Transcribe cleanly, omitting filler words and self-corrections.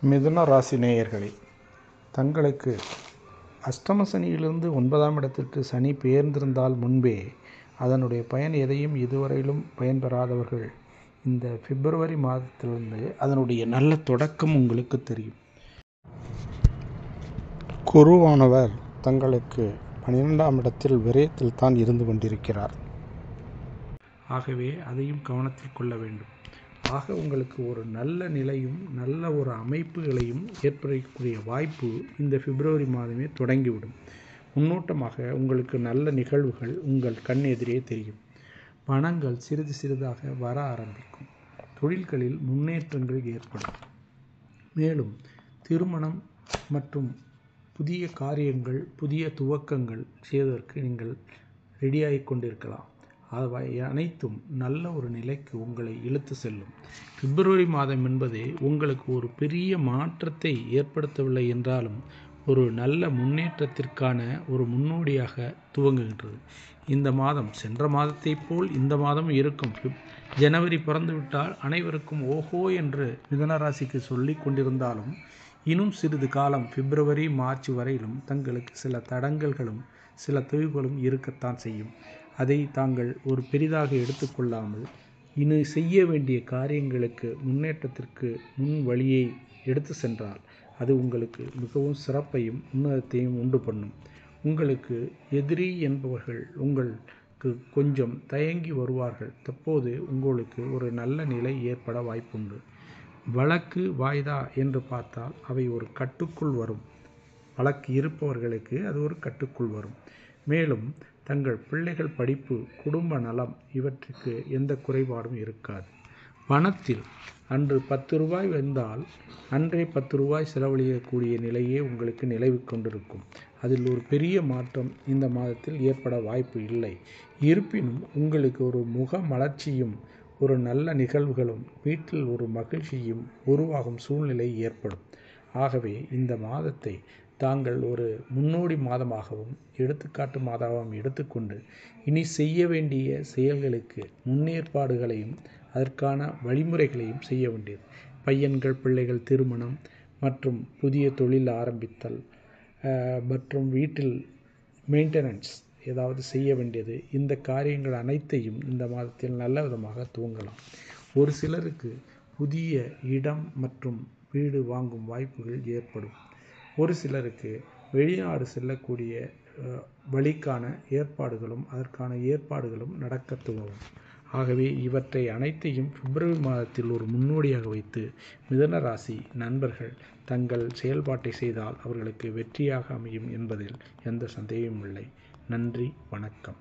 மிதுன ராசி நேயர்களே, தங்களுக்கு அஷ்டம சனியிலிருந்து 9ஆம் இடத்திற்கு சனி பெயர்ந்திருந்தால் முன்பே அதனுடைய பயன் எதையும் இதுவரையிலும் பயன்பெறாதவர்கள் இந்த பிப்ரவரி மாதத்திலிருந்து அதனுடைய நல்ல தொடக்கம் உங்களுக்கு தெரியும். குருவானவர் தங்களுக்கு 12ஆம் இடத்தில் விரயத்தில் தான் இருந்து கொண்டிருக்கிறார். ஆகவே அதையும் கவனத்தில் கொள்ள வேண்டும். ஆக உங்களுக்கு ஒரு நல்ல நிலையும் நல்ல ஒரு அமைப்புகளையும் ஏற்படக்கூடிய வாய்ப்பு இந்த பிப்ரவரி மாதமே தொடங்கிவிடும். முன்னோட்டமாக உங்களுக்கு நல்ல நிகழ்வுகள் உங்கள் கண் எதிரே தெரியும். பணங்கள் சிறிது சிறிதாக வர ஆரம்பிக்கும். தொழில்களில் முன்னேற்றங்கள் ஏற்படும். மேலும் திருமணம் மற்றும் புதிய காரியங்கள், புதிய துவக்கங்கள் செய்வதற்கு நீங்கள் ரெடியாகி கொண்டிருக்கலாம். அவை அனைத்தும் நல்ல ஒரு நிலைக்கு உங்களை இழுத்து செல்லும். பிப்ரவரி மாதம் என்பது உங்களுக்கு ஒரு பெரிய மாற்றத்தை ஏற்படுத்தவில்லை என்றாலும் ஒரு நல்ல முன்னேற்றத்திற்கான ஒரு முன்னோடியாக துவங்குகின்றது. இந்த மாதம் சென்ற மாதத்தை போல் இந்த மாதம் இருக்கும். ஜனவரி பிறந்துவிட்டால் அனைவருக்கும் ஓஹோ என்று மிதுனராசிக்கு சொல்லி கொண்டிருந்தாலும் இன்னும் சிறிது காலம் பிப்ரவரி மார்ச் வரையிலும் தங்களுக்கு சில தடங்கல்களும் சில தொய்வுகளும் இருக்கத்தான் செய்யும். அதை தாங்கள் ஒரு பெரிதாக எடுத்துக்கொள்ளாமல் இன்னும் செய்ய வேண்டிய காரியங்களுக்கு முன்னேற்றத்திற்கு முன் வழியை எடுத்து சென்றால் அது உங்களுக்கு மிகவும் சிறப்பையும் உன்னதத்தையும் உண்டு பண்ணும். உங்களுக்கு எதிரி என்பவர்கள் உங்களுக்கு கொஞ்சம் தயங்கி வருவார்கள். தற்போது உங்களுக்கு ஒரு நல்ல நிலை ஏற்பட வாய்ப்புண்டு. வழக்கு வாய்தா என்று பார்த்தால் அவை ஒரு கட்டுக்குள் வரும். வழக்கு இருப்பவர்களுக்கு அது ஒரு கட்டுக்குள் வரும். மேலும் தங்கள் பிள்ளைகள் படிப்பு, குடும்ப நலம் இவற்றுக்கு எந்த குறைபாடும் இருக்காது. பணத்தில் அன்று 10 ரூபாய் வந்தால் அன்றே 10 ரூபாய் செலவழிக்கக்கூடிய நிலையே உங்களுக்கு நிலவி கொண்டிருக்கும். அதில் ஒரு பெரிய மாற்றம் இந்த மாதத்தில் ஏற்பட வாய்ப்பு இல்லை. இருப்பினும் உங்களுக்கு ஒரு முக மலர்ச்சியும் ஒரு நல்ல நிகழ்வுகளும் வீட்டில் ஒரு மகிழ்ச்சியும் உருவாகும் சூழ்நிலை ஏற்படும். ஆகவே இந்த மாதத்தை தாங்கள் ஒரு முன்னோடி மாதமாகவும் எடுத்துக்காட்டு மாதமாகவும் எடுத்துக்கொண்டு இனி செய்ய வேண்டிய செயல்களுக்கு முன்னேற்பாடுகளையும் அதற்கான வழிமுறைகளையும் செய்ய வேண்டியது. பையன்கள் பிள்ளைகள் திருமணம் மற்றும் புதிய தொழில் ஆரம்பித்தல் மற்றும் வீட்டில் மெயின்டெனன்ஸ் ஏதாவது செய்ய வேண்டியது, இந்த காரியங்கள் அனைத்தையும் இந்த மாதத்தில் நல்ல விதமாக துவங்கலாம். ஒரு சிலருக்கு புதிய இடம் மற்றும் வீடு வாங்கும் வாய்ப்புகள் ஏற்படும். ஒரு சிலருக்கு வெளிநாடு செல்லக்கூடிய வழிக்கான ஏற்பாடுகளும் அதற்கான ஏற்பாடுகளும் நடக்க துவங்கும். ஆகவே இவற்றை அனைத்தையும் பிப்ரவரி மாதத்தில் ஒரு முன்னோடியாக வைத்து மிதுன ராசி நண்பர்கள் தங்கள் செயல்பாட்டை செய்தால் அவர்களுக்கு வெற்றியாக அமையும் என்பதில் எந்த சந்தேகமும் இல்லை. நன்றி, வணக்கம்.